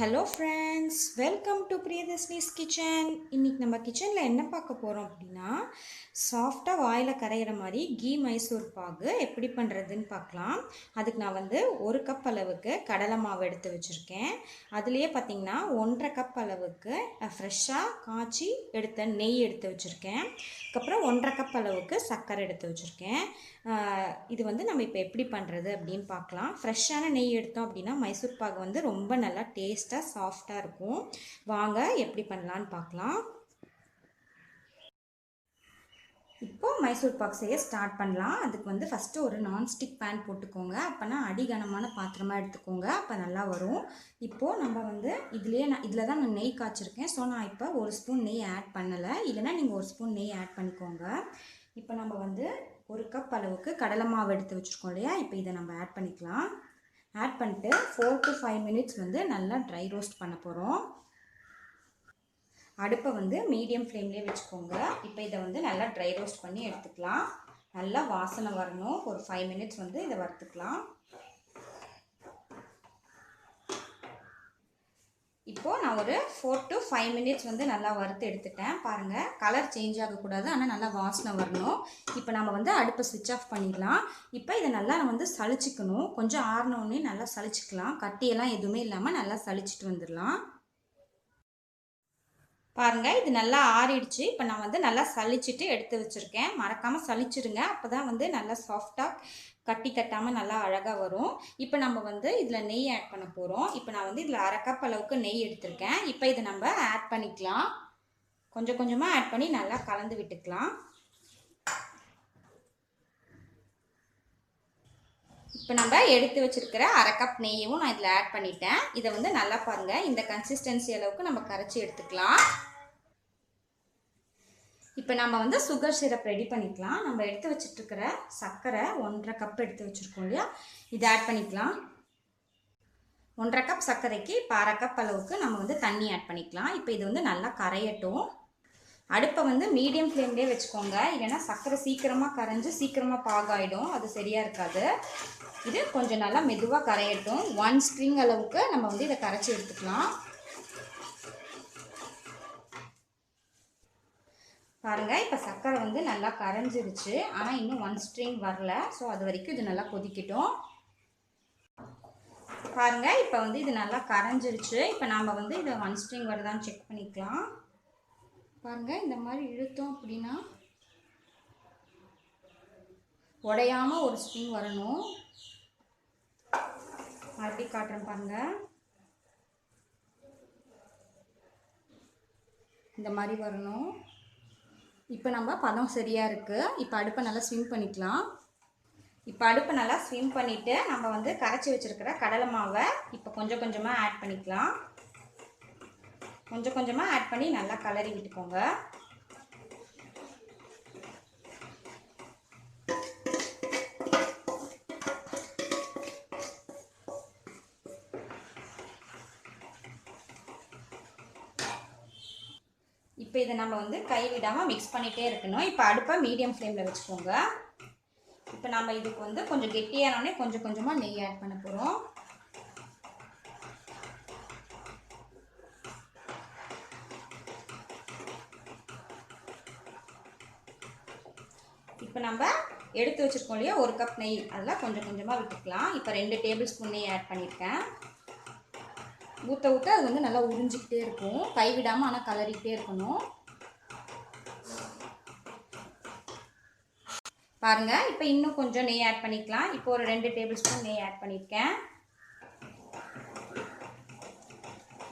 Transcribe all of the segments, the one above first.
Hello friends, welcome to Priyadarshini's kitchen. இன்றைக்கி நம்ம கிச்சனில் என்ன பார்க்க போகிறோம் அப்படின்னா, சாஃப்டாக வாயில் கரையிற மாதிரி கீ மைசூர் பாகு எப்படி பண்ணுறதுன்னு பார்க்கலாம். அதுக்கு நான் வந்து 1 கப் அளவுக்கு கடலை மாவு எடுத்து வச்சுருக்கேன். அதுலேயே பார்த்திங்கன்னா 1.5 கப் அளவுக்கு ஃப்ரெஷ்ஷாக காய்ச்சி எடுத்த நெய் எடுத்து வச்சுருக்கேன். அதுக்கப்புறம் 1.5 கப் அளவுக்கு சர்க்கரை எடுத்து வச்சுருக்கேன். இது வந்து நம்ம இப்போ எப்படி பண்ணுறது அப்படின்னு பார்க்கலாம். ஃப்ரெஷ்ஷான நெய் எடுத்தோம் அப்படின்னா மைசூர் பாகு வந்து ரொம்ப நல்லா டேஸ்ட்டாக சாஃப்டாக இருக்கும். வாங்க எப்படி பண்ணலான்னு பார்க்கலாம். இப்போது மைசூர் பாக் செய்ய ஸ்டார்ட் பண்ணலாம். அதுக்கு வந்து ஃபஸ்ட்டு ஒரு நான்ஸ்டிக் பேன் போட்டுக்கோங்க. அப்போனா அடிகனமான பாத்திரமாக எடுத்துக்கோங்க, அப்போ நல்லா வரும். இப்போது நம்ம வந்து இதில் தான் நான் நெய் காய்ச்சிருக்கேன். ஸோ நான் இப்போ 1 ஸ்பூன் நெய் ஆட் பண்ணலை, இல்லைனா நீங்கள் 1 ஸ்பூன் நெய் ஆட் பண்ணிக்கோங்க. இப்போ நம்ம வந்து 1 கப் அளவுக்கு கடலை மாவு எடுத்து வச்சுருக்கோம் இல்லையா, இப்போ இதை நம்ம ஆட் பண்ணிக்கலாம். ஆட் பண்ணிட்டு 4 to 5 மினிட்ஸ் வந்து நல்லா ட்ரை ரோஸ்ட் பண்ண போகிறோம். அடுப்பை வந்து மீடியம் ஃப்ளேம்லேயே வச்சுக்கோங்க. இப்போ இதை வந்து நல்லா ட்ரை ரோஸ்ட் பண்ணி எடுத்துக்கலாம். நல்லா வாசனை வரணும். ஒரு 5 மினிட்ஸ் வந்து இதை வறுத்துக்கலாம். இப்போது நான் ஒரு 4 to 5 மினிட்ஸ் வந்து நல்லா வறுத்து எடுத்துட்டேன். பாருங்கள், கலர் சேஞ்ச் ஆகக்கூடாது, ஆனால் நல்லா வாசனை வரணும். இப்போ நம்ம வந்து அடுப்பை ஸ்விட்ச் ஆஃப் பண்ணிடலாம். இப்போ இதை நல்லா நம்ம வந்து சளிச்சிக்கணும். கொஞ்சம் ஆறினோடனே நல்லா சளிச்சிக்கலாம். கட்டியெல்லாம் எதுவுமே இல்லாமல் நல்லா சளிச்சிட்டு வந்துடலாம். பாருங்கள், இது நல்லா ஆறிடுச்சு. இப்போ நான் வந்து நல்லா சளிச்சிட்டு எடுத்து வச்சுருக்கேன். மறக்காமல் சளிச்சிடுங்க, அப்போ தான் வந்து நல்லா சாஃப்டாக கட்டி கட்டாமல் நல்லா அழகாக வரும். இப்போ நம்ம வந்து இதில் நெய் ஆட் பண்ண போகிறோம். இப்போ நான் வந்து இதில் 1/2 கப் அளவுக்கு நெய் எடுத்திருக்கேன். இப்போ இதை நம்ம ஆட் பண்ணிக்கலாம். கொஞ்சம் கொஞ்சமாக ஆட் பண்ணி நல்லா கலந்து விட்டுக்கலாம். இப்போ நம்ம எடுத்து வச்சுருக்கிற 1/2 கப் நெய்யும் நான் இதில் ஆட் பண்ணிட்டேன். இதை வந்து நல்லா பாருங்கள், இந்த கன்சிஸ்டன்சி அளவுக்கு நம்ம கரைச்சி எடுத்துக்கலாம். இப்போ நம்ம வந்து சுகர் சிரப் ரெடி பண்ணிக்கலாம். நம்ம எடுத்து வச்சுட்டுருக்கிற சர்க்கரை 1.5 கப் எடுத்து வச்சுருக்கோம் இல்லையா, இதை ஆட் பண்ணிக்கலாம். 1.5 கப் சர்க்கரைக்கு இப்போ 1/2 கப் அளவுக்கு நம்ம வந்து தண்ணி ஆட் பண்ணிக்கலாம். இப்போ இது வந்து நல்லா கரையட்டும். அடுப்பை வந்து மீடியம் ஃப்ளேம்லேயே வச்சுக்கோங்க, இல்லைன்னா சர்க்கரை சீக்கிரமாக கரைஞ்சி சீக்கிரமாக பாகாயிடும், அது சரியாக இருக்காது. இது கொஞ்சம் நல்லா மெதுவாக கரையட்டும். 1 ஸ்ட்ரிங் அளவுக்கு நம்ம வந்து இதை கரைச்சி எடுத்துக்கலாம். பாருங்கள், இப்போ சர்க்கரை வந்து நல்லா கரைஞ்சிருச்சு, ஆனால் இன்னும் 1 ஸ்ட்ரிங் வரல. ஸோ அது வரைக்கும் இது நல்லா கொதிக்கட்டும். பாருங்கள், இப்போ வந்து இது நல்லா கரைஞ்சிருச்சு. இப்போ நாம் வந்து இதை 1 ஸ்ட்ரிங் வருதான்னு செக் பண்ணிக்கலாம். பாருங்கள், இந்த மாதிரி இழுத்தோம் அப்படின்னா உடையாமல் 1 ஸ்ட்ரிங் வரணும். மறுபடி காட்டுறேன் பாருங்கள், இந்த மாதிரி வரணும். இப்போ நம்ம பதம் சரியாக இருக்குது. இப்போ அடுப்பை நல்லா ஸ்விம் பண்ணிக்கலாம். இப்போ அடுப்பை நல்லா ஸ்விம் பண்ணிவிட்டு நம்ம வந்து கரைச்சி வச்சுருக்கிற கடலை மாவை இப்போ கொஞ்சம் கொஞ்சமாக ஆட் பண்ணிக்கலாம். கொஞ்சம் கொஞ்சமாக ஆட் பண்ணி நல்லா கலரி விட்டுக்கோங்க. இப்போ இதை நம்ம வந்து கைவிடாமல் மிக்ஸ் பண்ணிகிட்டே இருக்கணும். இப்போ அடுப்பை மீடியம் ஃப்ளேமில் வச்சுக்கோங்க. இப்போ நம்ம இதுக்கு வந்து கொஞ்சம் கெட்டியானோடனே கொஞ்சம் கொஞ்சமாக நெய் ஆட் பண்ண போகிறோம். இப்போ நம்ம எடுத்து வச்சுருக்கோம் இல்லையா 1 கப் நெய், அதில் கொஞ்சம் கொஞ்சமாக விட்டுக்கலாம். இப்போ 2 டேபிள் ஸ்பூன் நெய் ஆட் பண்ணியிருக்கேன். ஊற்ற ஊற்ற அது வந்து நல்லா உறிஞ்சிக்கிட்டே இருக்கும், கைவிடாமல் ஆனால் கலரிக்கிட்டே இருக்கணும். பாருங்கள், இப்போ இன்னும் கொஞ்சம் நெய் ஆட் பண்ணிக்கலாம். இப்போ ஒரு 2 டேபிள் ஸ்பூன் நெய் ஆட் பண்ணியிருக்கேன்.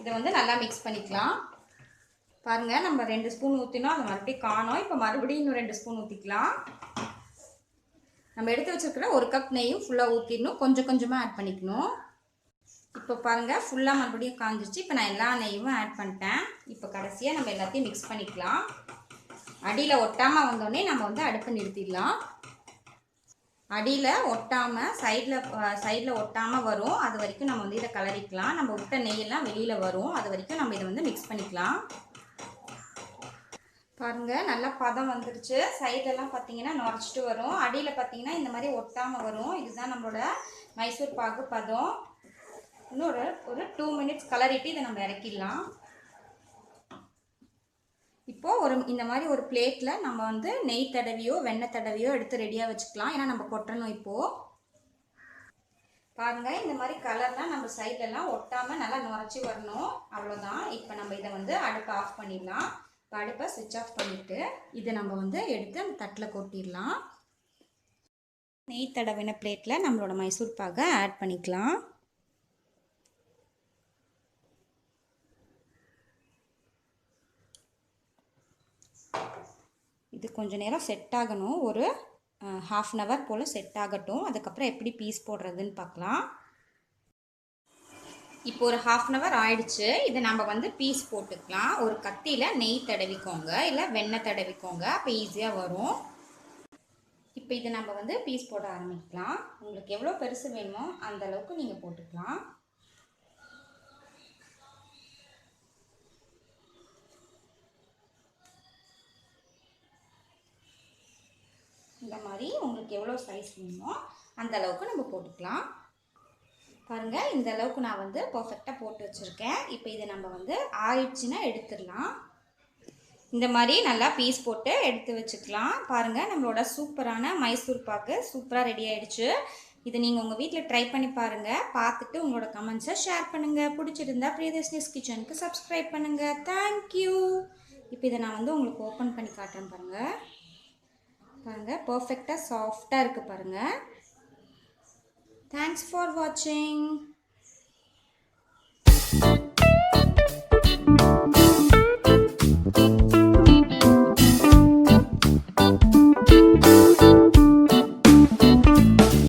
இதை வந்து நல்லா மிக்ஸ் பண்ணிக்கலாம். பாருங்கள், நம்ம 2 ஸ்பூன் ஊற்றினோம், அது மறுபடியும் காணோம். இப்போ மறுபடியும் இன்னும் 2 ஸ்பூன் ஊற்றிக்கலாம். நம்ம எடுத்து வச்சுருக்கிற 1 கப் நெய்யும் ஃபுல்லாக ஊற்றிடணும், கொஞ்சம் கொஞ்சமாக ஆட் பண்ணிக்கணும். இப்போ பாருங்கள், ஃபுல்லாக மறுபடியும் காஞ்சிச்சு. இப்போ நான் எல்லா நெய்யும் ஆட் பண்ணிட்டேன். இப்போ கடைசியாக நம்ம எல்லாத்தையும் மிக்ஸ் பண்ணிக்கலாம். அடியில் ஒட்டாமல் வந்தோடனே நம்ம வந்து அடுப்பை நிறுத்திடலாம். அடியில் ஒட்டாமல் சைடில் ஒட்டாமல் வரும், அது வரைக்கும் நம்ம வந்து இதை கலரிக்கலாம். நம்ம விட்ட நெய்யெல்லாம் வெளியில் வரும், அது வரைக்கும் நம்ம இதை வந்து மிக்ஸ் பண்ணிக்கலாம். பாருங்கள், நல்லா பதம் வந்துருச்சு. சைடெல்லாம் பார்த்தீங்கன்னா நுரைச்சிட்டு வரும், அடியில் பார்த்தீங்கன்னா இந்த மாதிரி ஒட்டாமல் வரும். இதுதான் நம்மளோட மைசூர் பாகு பதம். இன்னொரு ஒரு 2 மினிட்ஸ் கலரிட்டு இதை நம்ம இறக்கிடலாம். இப்போது இந்த மாதிரி ஒரு பிளேட்டில் நம்ம வந்து நெய் தடவியோ வெண்ணெய் தடவியோ எடுத்து ரெடியாக வச்சுக்கலாம். ஏன்னா நம்ம கொட்டணும். இப்போது பாருங்கள், இந்த மாதிரி கலர்லாம் நம்ம சைட்லலாம் ஒட்டாமல் நல்லா நுரைச்சி வரணும். அவ்வளோதான். இப்போ நம்ம இதை வந்து அடுப்பை ஆஃப் பண்ணிடலாம். இப்போ அடுப்பை ஸ்விட்ச் ஆஃப் பண்ணிவிட்டு இதை நம்ம வந்து எடுத்து அந்த தட்டில் கொட்டிடலாம். நெய் தடவின பிளேட்டில் நம்மளோட மைசூர் பாகை ஆட் பண்ணிக்கலாம். இது கொஞ்சம் நேரம் செட் ஆகணும். ஒரு ½ அன் ஹவர் போல் செட் ஆகட்டும். அதுக்கப்புறம் எப்படி பீஸ் போடுறதுன்னு பார்க்கலாம். இப்போ ஒரு ½ அன் ஹவர் ஆயிடுச்சு. இதை நம்ம வந்து பீஸ் போட்டுக்கலாம். ஒரு கத்தியில் நெய் தடவிக்கோங்க, இல்லை வெண்ணெய் தடவிக்கோங்க. அப்போ ஈஸியாக வரும். இப்போ இதை நம்ம வந்து பீஸ் போட ஆரம்பிக்கலாம். உங்களுக்கு எவ்வளோ பெருசு வேணுமோ அந்த அளவுக்கு நீங்கள் போட்டுக்கலாம். இந்த மாதிரி உங்களுக்கு எவ்வளோ சைஸ் வேணுமோ அந்த அளவுக்கு நம்ம போட்டுக்கலாம். பாருங்கள், இந்த அளவுக்கு நான் வந்து பர்ஃபெக்டாக போட்டு வச்சுருக்கேன். இப்போ இதை நம்ம வந்து ஆயிடுச்சுன்னா எடுத்துடலாம். இந்த மாதிரி நல்லா பீஸ் போட்டு எடுத்து வச்சுக்கலாம். பாருங்கள், நம்மளோட சூப்பரான மைசூர் பாக்கு சூப்பராக ரெடி ஆகிடுச்சு. இதை நீங்கள் உங்கள் வீட்டில் ட்ரை பண்ணி பாருங்கள். பார்த்துட்டு உங்களோட கமெண்ட்ஸை ஷேர் பண்ணுங்கள். பிடிச்சிருந்தா பிரியதர்ஷினிஸ் கிச்சனுக்கு சப்ஸ்கிரைப் பண்ணுங்கள். தேங்க்யூ. இப்போ இதை நான் வந்து உங்களுக்கு ஓப்பன் பண்ணி காட்டுறேன். பாருங்கள், பர்ஃபெக்டாக சாஃப்டாக இருக்குது. பாருங்கள். தேங்க்ஸ் ஃபார் வாட்சிங்.